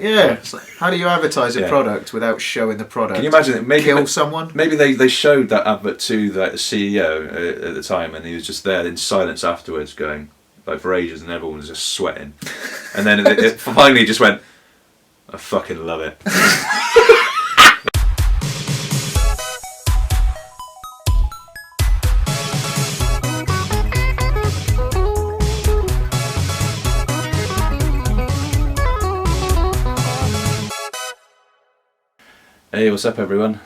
Yeah. It's like, how do you advertise a Yeah. product without showing the product? Can you imagine it? Maybe Kill someone? Maybe they showed that advert to the CEO at the time, and he was just there in silence afterwards, going like for ages, and everyone was just sweating. And then it finally just went, I fucking love it. Hey, what's up everyone?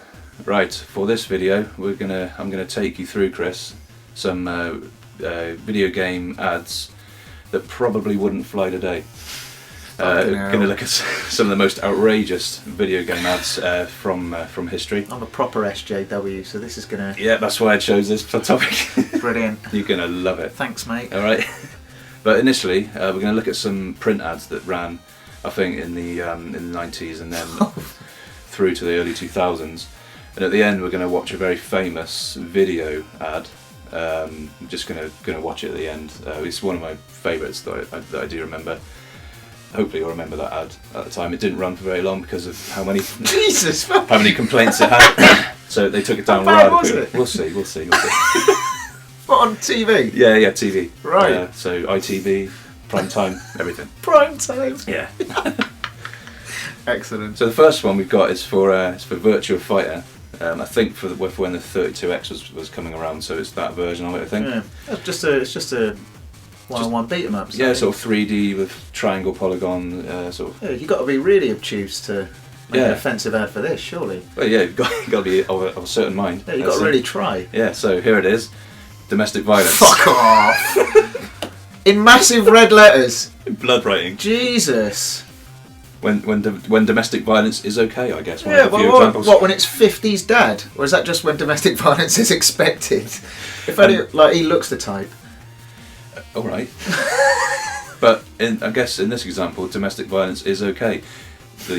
Right, for this video I'm gonna take you through, Chris, some video game ads that probably wouldn't fly today. Gonna look at some of the most outrageous video game ads from history. I'm a proper SJW, so this is gonna... Yeah, that's why I chose this topic. Brilliant. You're gonna love it. Thanks, mate. Alright. But initially, we're gonna look at some print ads that ran, I think, in the 90s and then through to the early 2000s, and at the end we're going to watch a very famous video ad. I'm just going to watch it at the end. It's one of my favourites that I do remember. Hopefully you'll remember that ad at the time. It didn't run for very long because of how many Jesus, how many complaints it had. So they took it down How bad rather was quickly. it? We'll see. What, on TV? Yeah, TV. Right. So ITV, prime time, everything. Prime time. Yeah. Excellent. So the first one we've got is for Virtua Fighter. I think for when the 32X was coming around, so it's that version of it, I think. Yeah. It's just a one-on-one beat 'em up. Yeah, sort of 3D with triangle polygon, sort of. Yeah, you got to be really obtuse to make an Yeah. offensive ad for this, surely. Well, yeah, you've got to be of a certain mind. Yeah, you got to really try. Yeah, so here it is, domestic violence. Fuck off! In massive red letters. Blood writing. Jesus. When domestic violence is okay, I guess. One Yeah, of the but few what, examples. when it's 50s dad? Or is that just when domestic violence is expected? If only, like, he looks the type. All right. But I guess in this example, domestic violence is okay. The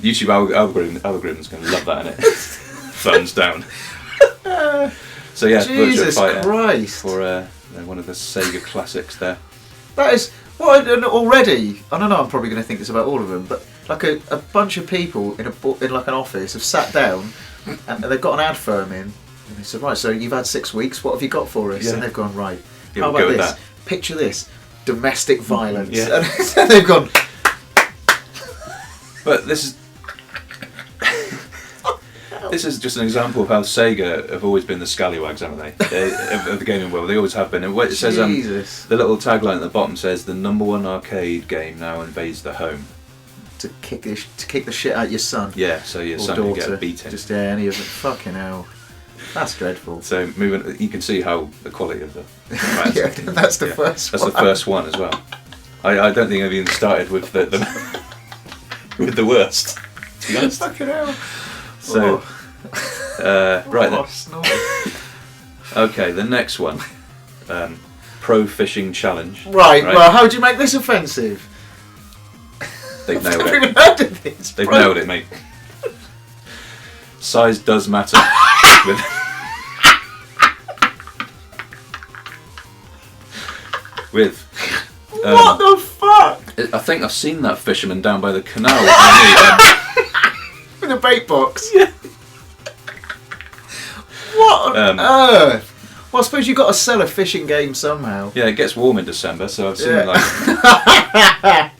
YouTube algorithm's going to love that, innit? Thumbs down. So yeah, Jesus Virtua Fighter Christ. for one of the Sega classics there. That is... What already? I don't know. I'm probably going to think this about all of them, but like a bunch of people in like an office have sat down and they've got an ad firm in, and they said, right, so you've had 6 weeks. What have you got for us? Yeah. And they've gone, right. Yeah, How we'll go about with this? that. Picture this: domestic violence. Yeah. And they've gone. But this is just an example of how Sega have always been the scallywags, haven't they? Of the gaming world, they always have been. And what it says, Jesus. the little tagline at the bottom says, "The #1 arcade game now invades the home." To kick the shit out your son. Yeah, so your Or son can daughter. get beaten. Just any of it. Fucking hell. That's dreadful. So moving, you can see how the quality of the. Yeah, that's the first That's one. the first one as well. I don't think I've even started with the with the worst. To be honest. Fucking hell. So, right then. Snort. Okay, the next one, Pro Fishing Challenge. Right, well, how do you make this offensive? They've nailed I've never it. even heard of this. They've nailed it, mate. Size does matter. with What the fuck? I think I've seen that fisherman down by the canal. With a bait box? Yeah. What on earth? Well, I suppose you've got to sell a fishing game somehow. Yeah, it gets warm in December, so I've seen Yeah. it like.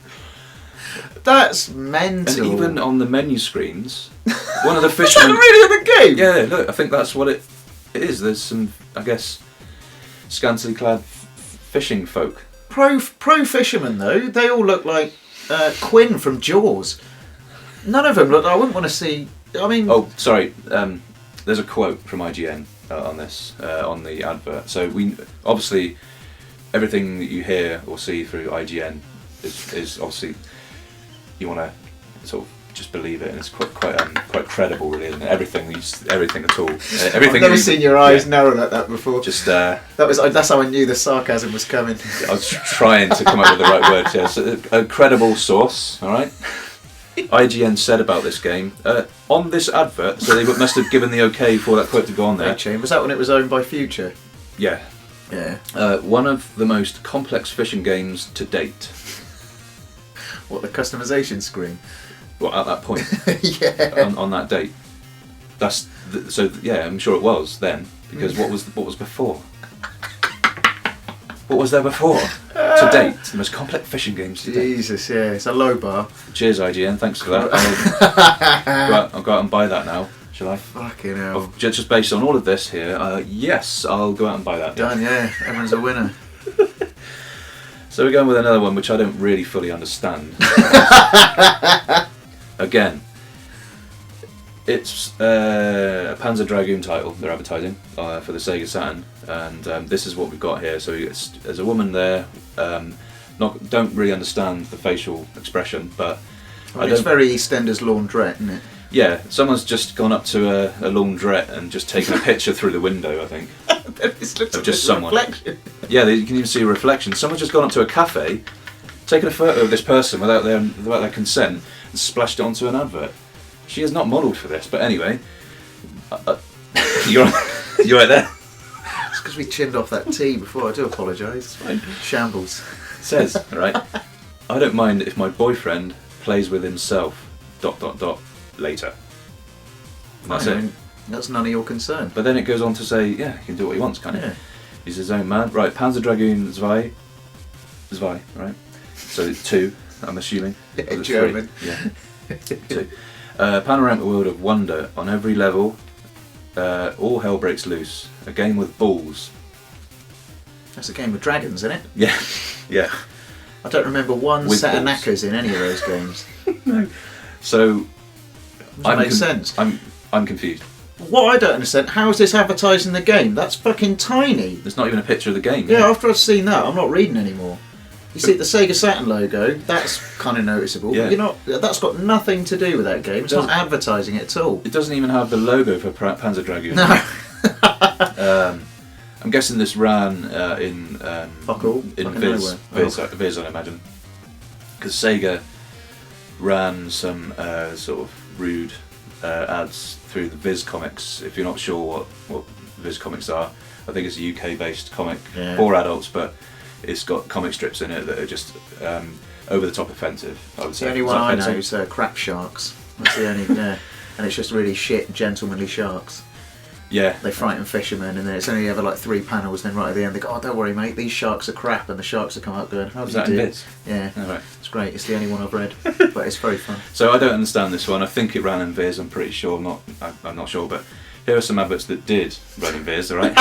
That's mental. And even on the menu screens, one of the Is that fishermen. really in the game? Yeah, look, I think that's what it is. There's some, I guess, scantily clad fishing folk. Pro fishermen though, they all look like Quinn from Jaws. None of them look. I wouldn't want to see. I mean. Oh, sorry. There's a quote from IGN on this on the advert. So we obviously everything that you hear or see through IGN is obviously you want to sort of just believe it, and it's quite credible, really, isn't it? Everything at all. Everything. I've never seen your eyes narrow like that before. Just that's how I knew the sarcasm was coming. I was trying to come up with the right words. Yeah, so a credible source. All right. IGN said about this game on this advert, so they must have given the okay for that quote to go on there. Was that when it was owned by Future? Yeah. Yeah. One of the most complex fishing games to date. What, the customization screen? Well, at that point, Yeah. on that date. Yeah, I'm sure it was then, because what was before? What was there before? To date, the most complex fishing games to date. Jesus, yeah, it's a low bar. Cheers, IGN. Thanks for that. I'll go out and buy that now. Shall I? Fucking hell. Just based on all of this here, yes, I'll go out and buy that. Done, yeah. Everyone's a winner. So we're going with another one which I don't really fully understand. Again, it's a Panzer Dragoon title they're advertising for the Sega Saturn, and this is what we've got here. So there's a woman there. Don't really understand the facial expression, but It's very EastEnders laundrette, isn't it? Yeah, someone's just gone up to a laundrette and just taken a picture through the window, I think. This looks Of like just a someone. reflection. Yeah, you can even see a reflection. Someone's just gone up to a cafe, taken a photo of this person without their consent, and splashed it onto an advert. She is not modelled for this, but anyway, you're right there. It's because we chinned off that tea before. I do apologise. It's fine. Shambles. It says, right, I don't mind if my boyfriend plays with himself, ... later. And that's it. That's none of your concern. But then it goes on to say, yeah, he can do what he wants, can't he? Yeah. He's his own man. Right, Panzer Dragoon Zwei, right? So 2, I'm assuming. Yeah, Or is it German. 3? Yeah. 2. Panoramic world of wonder on every level. All hell breaks loose. A game with balls. That's a game with dragons, isn't it? Yeah, yeah. I don't remember one With set of balls. knackers in any of those games. No. So Doesn't make sense. I'm confused. What I don't understand, how is this advertising the game? That's fucking tiny. There's not even a picture of the game. Yeah, after I've seen that, I'm not reading anymore. You see the Sega Saturn logo, that's kind of noticeable. Yeah. But that's got nothing to do with that game. It's not advertising it at all. It doesn't even have the logo for Panzer Dragoon. No. I'm guessing this ran in Fuck all. in Fucking Viz, nowhere. Viz, I imagine, because Sega ran some sort of rude ads through the Viz comics. If you're not sure what Viz comics are, I think it's a UK-based comic for adults, but it's got comic strips in it that are just over the top offensive. I would say. The only Is one that I fair know to say? is Crap Sharks. That's the only, yeah. And it's just really shit, gentlemanly sharks. Yeah. They frighten fishermen, and then it's only ever like 3 panels. Then right at the end, they go, "Oh, don't worry, mate. These sharks are crap," and the sharks will come up going, "How Is did that you in do?" Viz? Yeah, Oh, right. it's great. It's the only one I've read, but it's very fun. So I don't understand this one. I think it ran in Viz. I'm pretty sure. I'm not sure, but here are some adverts that did run in Viz. All right.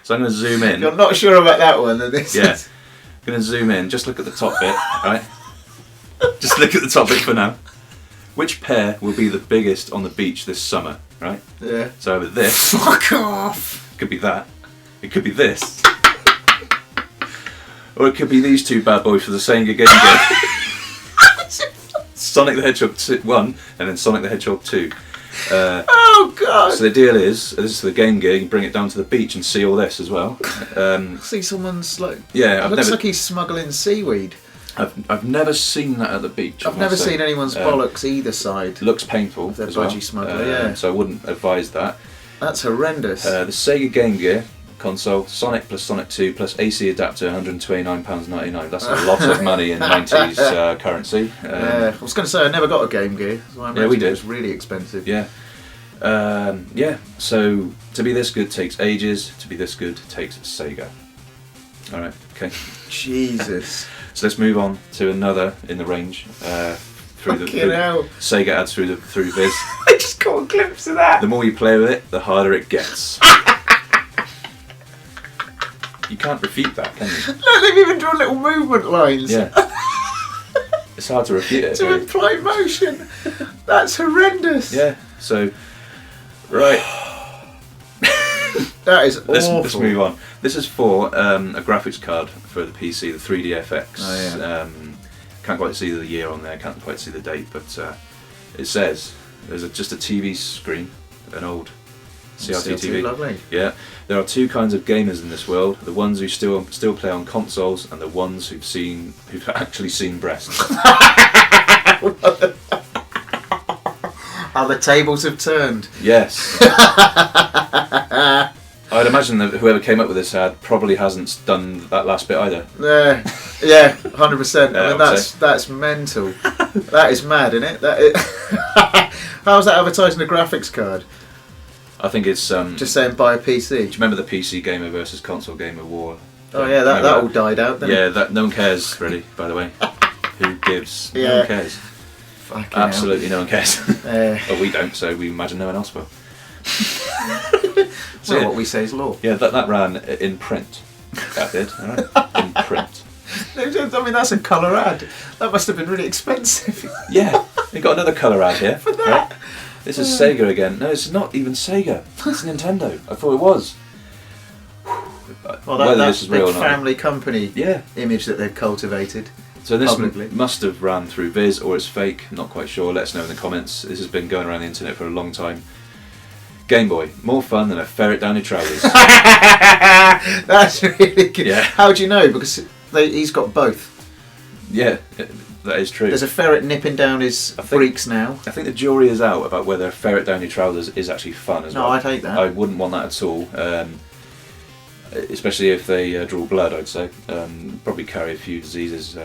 So I'm going to zoom in. You're not sure about that one, then this Yeah. is... I'm going to zoom in. Just look at the top bit, right? Just look at the top bit for now. Which pair will be the biggest on the beach this summer, right? Yeah. So with this, Fuck off! it could be that. It could be this. Or it could be these two bad boys for the Sega Game Gear. Sonic the Hedgehog 1 and then Sonic the Hedgehog 2. Oh god! So the deal is, this is for the Game Gear, you can bring it down to the beach and see all this as well. See someone's like... Yeah, it looks like he's smuggling seaweed. I've never seen that at the beach. I've never seen anyone's bollocks either side. Looks painful They're as well. budgie smuggler, yeah. So I wouldn't advise that. That's horrendous. The Sega Game Gear console, Sonic plus Sonic 2 plus AC adapter, £129.99. That's a lot of money in 90s currency. Yeah, I was going to say I never got a Game Gear. So I Yeah, we imagine did. It was really expensive. Yeah. So to be this good takes ages, to be this good takes Sega. Alright, okay. Jesus. So let's move on to another in the range. Through Fucking hell. Sega ads through Viz. I just got a glimpse of that. The more you play with it, the harder it gets. You can't refute that, can you? Look, they've even drawn little movement lines Yeah. It's hard to refute it. to really. imply motion. That's horrendous. Yeah. So, right. That is Let's awful. move on. This is for a graphics card for the PC, the 3DFX. Oh, yeah. Can't quite see the year on there. Can't quite see the date, but it says there's just a TV screen, an old CRT TV. Lovely. Yeah. There are two kinds of gamers in this world: the ones who still play on consoles, and the ones who've actually seen breasts. How the tables have turned. Yes. I'd imagine that whoever came up with this ad probably hasn't done that last bit either. Yeah, 100%. I mean, obviously. that's mental. That is mad, isn't it? How's that advertising a graphics card? I think it's Just saying buy a PC. Do you remember the PC gamer versus console gamer war? Oh yeah, that all died out. Didn't Yeah, it? that no one cares really. By the way, who gives? No Yeah. one cares. Fucking Absolutely, no one cares. hell. But we don't, so we imagine no one else will. So Well, yeah, what we say is law. yeah, that ran in print. That did, all right? In print. I mean, that's a colour ad. That must have been really expensive. Yeah, we got another colour ad here. For that? Right? This is Sega again. No, it's not even Sega. It's Nintendo. I thought it was. Well, Whether that this is real or big not. family company Yeah. image that they've cultivated. So this Publicly. must have ran through Viz or it's fake. I'm not quite sure. Let us know in the comments. This has been going around the internet for a long time. Game Boy, more fun than a ferret down your trousers. That's really good. Yeah. How do you know? Because he's got both. Yeah, that is true. There's a ferret nipping down his freaks now. I think the jury is out about whether a ferret down your trousers is actually fun as No, well. I'd hate that. I wouldn't want that at all. Especially if they draw blood, I'd say. Probably carry a few diseases.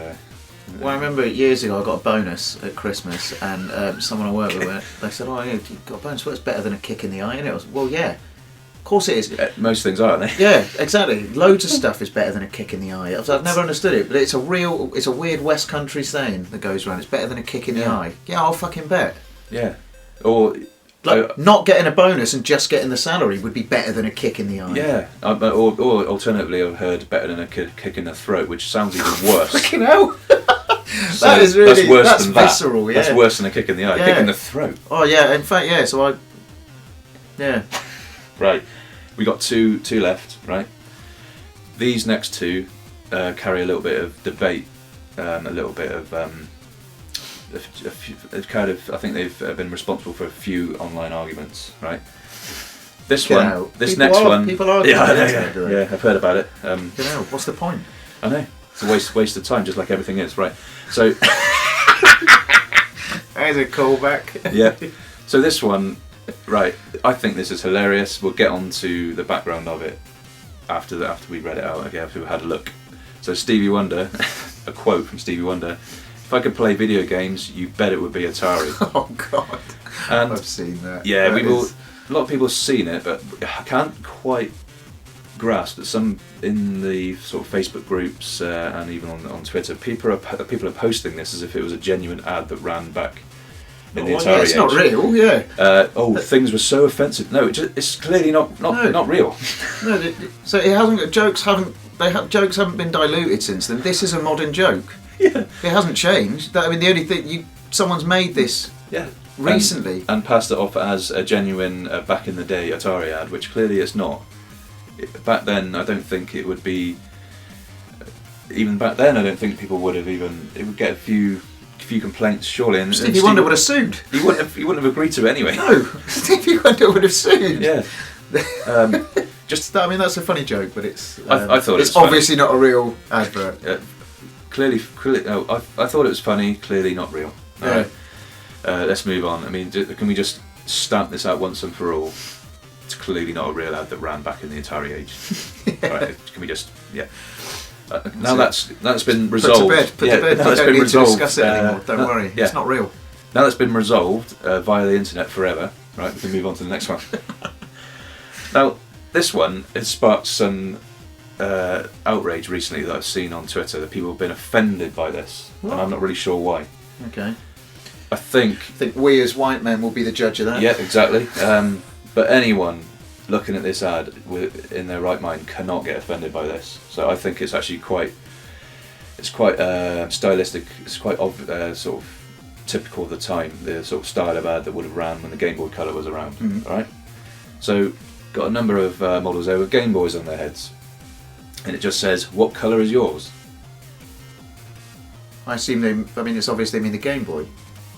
Well, I remember years ago I got a bonus at Christmas, and someone I worked with, they said, "Oh, yeah, you got a bonus. Well, it's better than a kick in the eye." And it was, well, yeah, of course it is. Most things are, aren't they? Yeah, exactly. Loads of stuff is better than a kick in the eye. I've never understood it, but it's a weird West Country saying that goes around. It's better than a kick in the eye. Yeah, I'll fucking bet. Yeah. Or Like, not getting a bonus and just getting the salary would be better than a kick in the eye. yeah. Or alternatively, I've heard better than a kick in the throat, which sounds even worse. Fucking hell. So That is really that's worse that's than that. visceral. Yeah. That's worse than a kick in the eye. Yeah. Kick in the throat. Oh yeah. In fact, yeah. So yeah. Right. We got two left. Right. These next two carry a little bit of debate, a little bit of a kind of. I think they've been responsible for a few online arguments. Right. This Get one. out. This People next are- one. people are Yeah, I on the know, internet, do they? yeah. I've heard about it. You know, what's the point? I know. It's a waste of time, just like everything is. Right. So. There's a callback. Yeah. So this one, right? I think this is hilarious. We'll get on to the background of it after we read it out. Okay, after we had a look. So Stevie Wonder, a quote from Stevie Wonder: "If I could play video games, you bet it would be Atari." Oh God. And I've seen that. yeah, That we will. is- A lot of people have seen it, but I can't quite grasp that some in the sort of Facebook groups and even on Twitter, people are posting this as if it was a genuine ad that ran back in the Well, Atari yeah, it's age. not real. Yeah. Things were so offensive. No, it's clearly not real. No. So it hasn't. Jokes haven't been diluted since then. This is a modern joke. Yeah. It hasn't changed. I mean, the only thing someone's made this Yeah. recently. And passed it off as a genuine back in the day Atari ad, which clearly it's not. Back then, I don't think it would be. Even back then, I don't think people would have even. It would get a few complaints, surely. And Stevie Wonder would have sued. He wouldn't have agreed to it anyway. No, Stevie Wonder would have sued. Yeah. Just I mean, that's a funny joke, but it's. I thought it was it's funny. obviously not a real advert. clearly. Oh, I thought it was funny. Clearly not real. All Yeah. right. Let's move on. I mean, can we just stamp this out once and for all? It's clearly not a real ad that ran back in the Atari age. Right, can we just, yeah. Now that's been resolved. Put to bed. Now You that's don't been need resolved. to discuss it anymore. Don't worry. Yeah. It's not real. Now that's been resolved via the internet forever. Right, we can move on to the next one. Now, this one has sparked some outrage recently that I've seen on Twitter. That people have been offended by this, What? and I'm not really sure why. Okay. I think. I think we as white men will be the judge of that. Yeah, exactly. But anyone looking at this ad in their right mind cannot get offended by this. So I think it's actually quite stylistic. It's quite sort of typical of the time, the sort of style of ad that would have ran when the Game Boy Color was around. Mhm. All right. So got a number of models there with Game Boys on their heads, and it just says, "What color is yours?" I assume it's obvious they mean the Game Boy.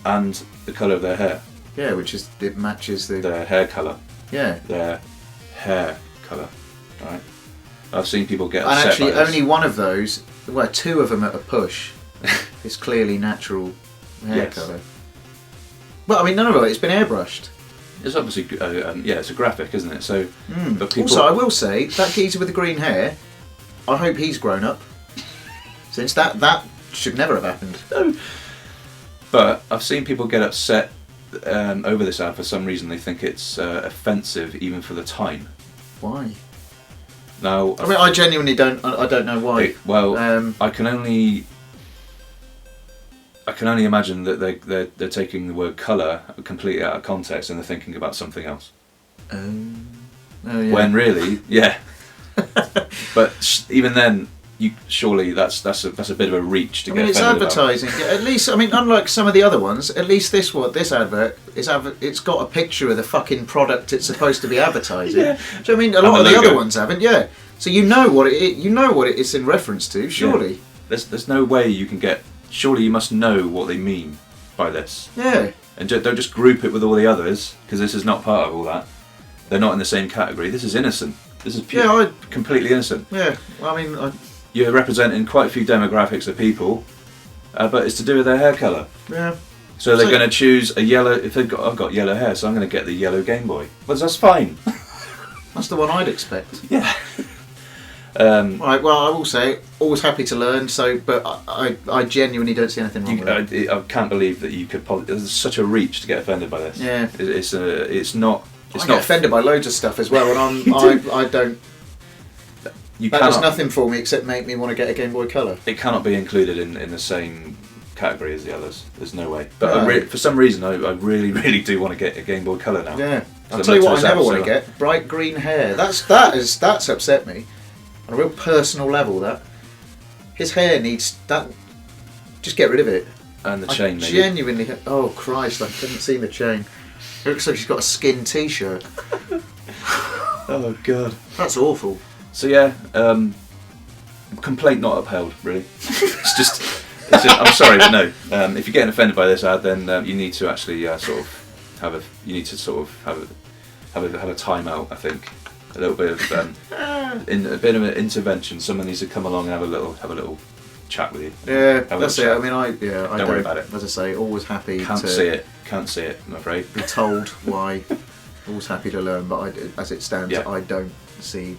And the color of their hair, Yeah, it matches the. their hair color, Yeah. their hair color. All right. I've seen people get And upset actually, by this. only one of those, well, two of them at a push, is clearly natural hair Yes. colour. Well, I mean, none of it's been airbrushed. It's obviously it's a graphic, isn't it? So, but people Also, I will say that geezer with the green hair. I hope he's grown up. Since that should never have happened. No. But I've seen people get upset over this ad for some reason. They think it's offensive, even for the time. Why? Now, I mean, I genuinely don't. I don't know why. I can only imagine that they're taking the word colour completely out of context and they're thinking about something else. Oh yeah. When really, yeah. But even then, surely that's a bit of a reach to get it's offended advertising. At least, I mean, unlike some of the other ones, at least this advert is it's got a picture of the fucking product it's supposed to be advertising. Yeah. So I mean, a lot of the other ones haven't. Yeah. So you know what it's in reference to. Surely. Yeah. There's no way you can get. Surely you must know what they mean by this. Yeah. And don't just group it with all the others, because this is not part of all that. They're not in the same category. This is innocent. This is pure, completely innocent. Yeah. Well, I mean, you're representing quite a few demographics of people, but it's to do with their hair colour. Yeah. So they're going to choose a yellow. If I've got yellow hair, so I'm going to get the yellow Game Boy. Well, that's fine. That's the one I'd expect. Yeah. Right. Well, I will say, always happy to learn. So, but I genuinely don't see anything wrong with it. I can't believe that you could. There's such a reach to get offended by this. Yeah. It's not. I get offended by loads of stuff as well, and I don't. That does nothing for me except make me want to get a Game Boy Color. It cannot be included in the same category as the others. There's no way. But for some reason, I really, really do want to get a Game Boy Color now. Yeah. I'll tell you what I never want to get: bright green hair. That's upset me on a real personal level. That his hair needs that. Just get rid of it. And the chain, maybe. Genuinely. Oh Christ! I haven't seen the chain. It looks like she's got a skin T-shirt. Oh God. That's awful. So yeah, complaint not upheld. Really, it's just. I'm sorry, but no. If you're getting offended by this ad, then you need to actually have a timeout. I think a little bit of a bit of an intervention. Someone needs to come along and have a little chat with you. Yeah, that's it. I mean, I don't worry about it. As I say, always happy. Can't see it. I'm afraid. Be told why. Always happy to learn, but as it stands, I don't see.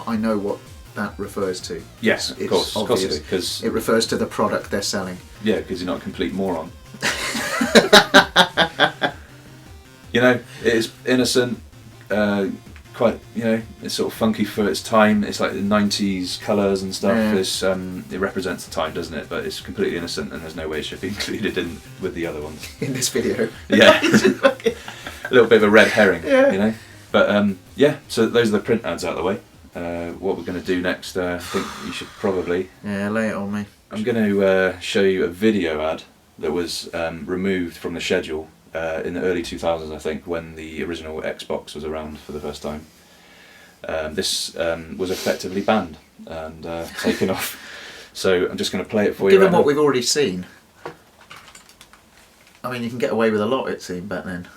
I know what that refers to. Yes, of course, obvious. Because it refers to the product they're selling. Yeah, because you're not a complete moron. It's innocent. Quite, it's sort of funky for its time. It's like the 90s colours and stuff. Yeah. It represents the time, doesn't it? But it's completely innocent, and there's no way it should be included with the other ones. In this video. Yeah. A little bit of a red herring, But so those are the print ads out of the way. What we're going to do next, I think you should probably... Yeah, lay it on me. I'm going to show you a video ad that was removed from the schedule in the early 2000s, I think, when the original Xbox was around for the first time. This was effectively banned and taken off. So I'm just going to play it for you. Given what we've already seen, I mean, you can get away with a lot, it seemed, back then.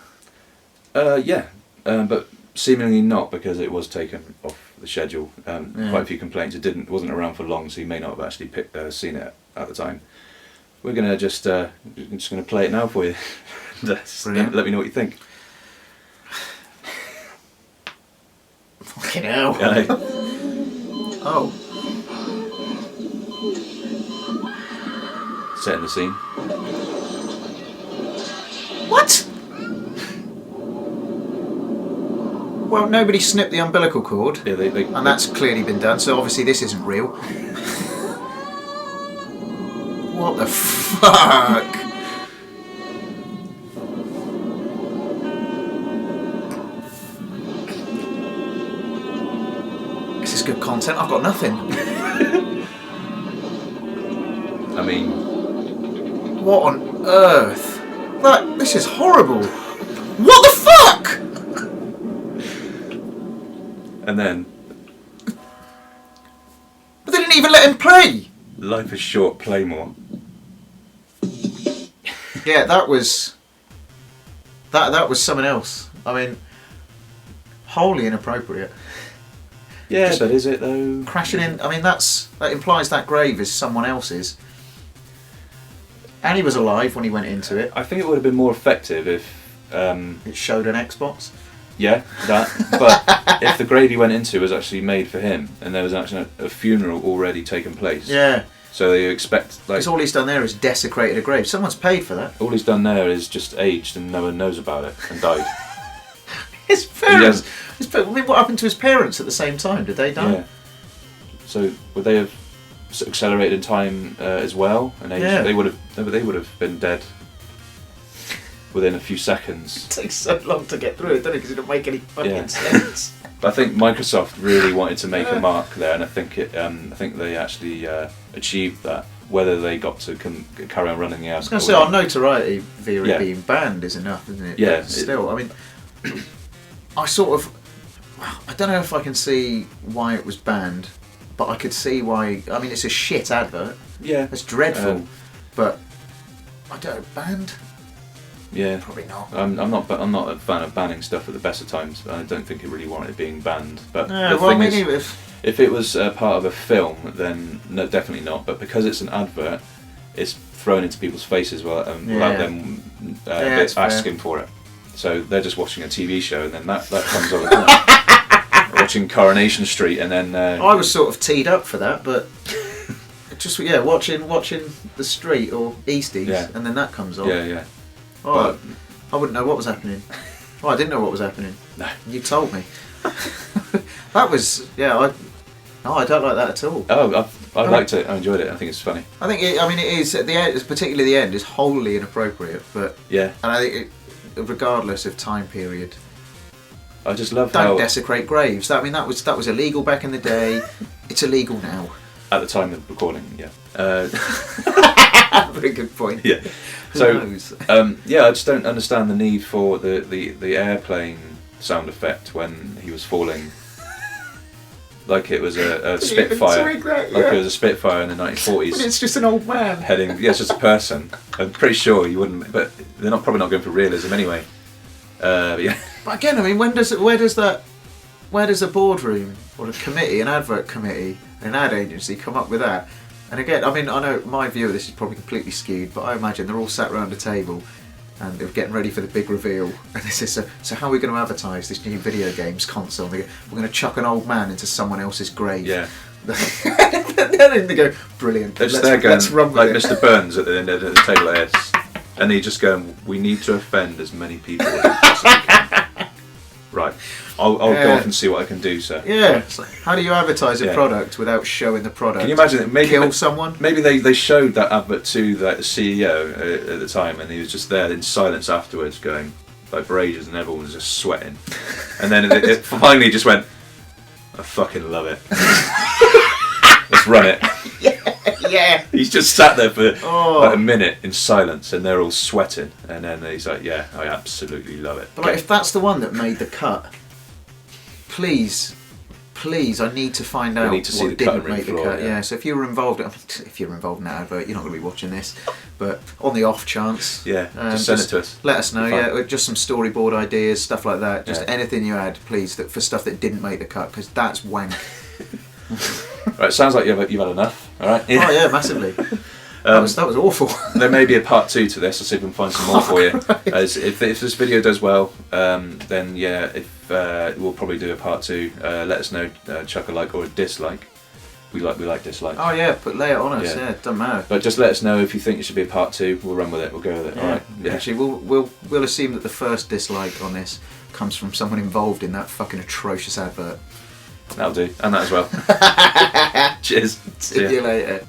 But seemingly not, because it was taken off the schedule. Quite a few complaints. It wasn't around for long, so you may not have actually seen it at the time. We're going to just going to play it now for you. Let me know what you think. Fucking hell. Oh. Setting the scene. What? Well, nobody snipped the umbilical cord. Yeah, and that's clearly been done, so obviously this isn't real. What the fuck? This is good content. I've got nothing. I mean... What on earth? This is horrible. What the fuck? And then... But they didn't even let him play! Life is short, play more. Yeah, that was... That was someone else. I mean... Wholly inappropriate. Yeah, but is it though? Crashing in... I mean, that implies that grave is someone else's. And he was alive when he went into it. I think it would have been more effective if It showed an Xbox. Yeah, that. But if the grave he went into was actually made for him, and there was actually a funeral already taken place. Yeah. So you expect like Because all he's done there is desecrated a grave. Someone's paid for that. all he's done there is just aged and no one knows about it and died. His parents. I mean, what happened to his parents at the same time? Did they die? Yeah. So would they have accelerated in time as well? And aged? Yeah. They would have been dead within a few seconds. It takes so long to get through it, doesn't it? Because it don't make any fucking Yeah. sense. But I think Microsoft really wanted to make a mark there, and I think they actually achieved that. Whether they got to carry on running the app. I was going to say, our notoriety via it Yeah. being banned is enough, isn't it? Yeah, But still, I mean, I don't know if I can see why it was banned, but I could see why. I mean, it's a shit advert. Yeah. It's dreadful, but I don't banned. Yeah. Probably not. I'm not a fan of banning stuff at the best of times. But I don't think it really warranted being banned. But No, the well, I thing mean, is, if it was part of a film, then no, definitely not. But because it's an advert, it's thrown into people's faces without them it's fair. asking for it. So they're just watching a TV show, and then that comes on. Watching Coronation Street, and then I was sort of teed up for that, but just watching the Street or Easties, Yeah. and then that comes on. yeah. Oh, I wouldn't know what was happening. Oh, I didn't know what was happening. No. You told me. That was I don't like that at all. Oh, I liked it. I enjoyed it. I think it's funny. I think it is at the end, particularly the end, is wholly inappropriate. But Yeah. and I think regardless of time period, I just love don't how desecrate graves. That was illegal back in the day. It's illegal now. at the time of recording. Yeah. Very good point. Yeah. Who So knows? I just don't understand the need for the airplane sound effect when he was falling. Like it was a Spitfire. Like it was a Spitfire in the 1940s. But it's just an old man. Heading, it's just a person. I'm pretty sure you wouldn't, but they're probably not going for realism anyway. Yeah. But again, I mean, where does a boardroom or a committee, an advert committee, an ad agency come up with that? And again, I mean, I know my view of this is probably completely skewed, but I imagine they're all sat around a table and they're getting ready for the big reveal. And they say, so how are we going to advertise this new video games console? And they go, we're going to chuck an old man into someone else's grave. Yeah. Then they go, brilliant. They're just there going, let's run with like it. Mr. Burns at the end of the table like this. And he just going, we need to offend as many people as we possibly can. Right. I'll go off and see what I can do, sir. Yeah. It's like, how do you advertise a Yeah. product without showing the product? Can you imagine it? Maybe Kill someone? Maybe they showed that advert to the CEO at the time, and he was just there in silence afterwards, going like for ages, and everyone was just sweating. And then it finally just went, I fucking love it. Let's run it. Yeah. He's just sat there for Oh. like a minute in silence, and they're all sweating, and then he's like, "Yeah, I absolutely love it." But like, if that's the one that made the cut, please, I need to find out need to see what the didn't cutting room make the floor, cut. yeah. Yeah. So if you were involved, in that advert, you're not going to be watching this. But on the off chance, Yeah, just send it to us. Let us know. Be fun. Yeah, with just some storyboard ideas, stuff like that. Just Yeah. anything you add, please, for stuff that didn't make the cut, because that's wank. Right, sounds like you've had enough. All right. Oh yeah, massively. That was awful. There may be a part 2 to this. I'll see if we can find some more for you. As if this video does well, then yeah, we'll probably do a part 2. Let us know, chuck a like or a dislike. We like dislikes. Oh yeah, but lay it on us. Yeah. Yeah, it doesn't matter. But just let us know if you think it should be a part 2. We'll run with it. We'll go with it. All right. Yeah. Actually, we'll assume that the first dislike on this comes from someone involved in that fucking atrocious advert. That'll do, and that as well. Cheers. See you later.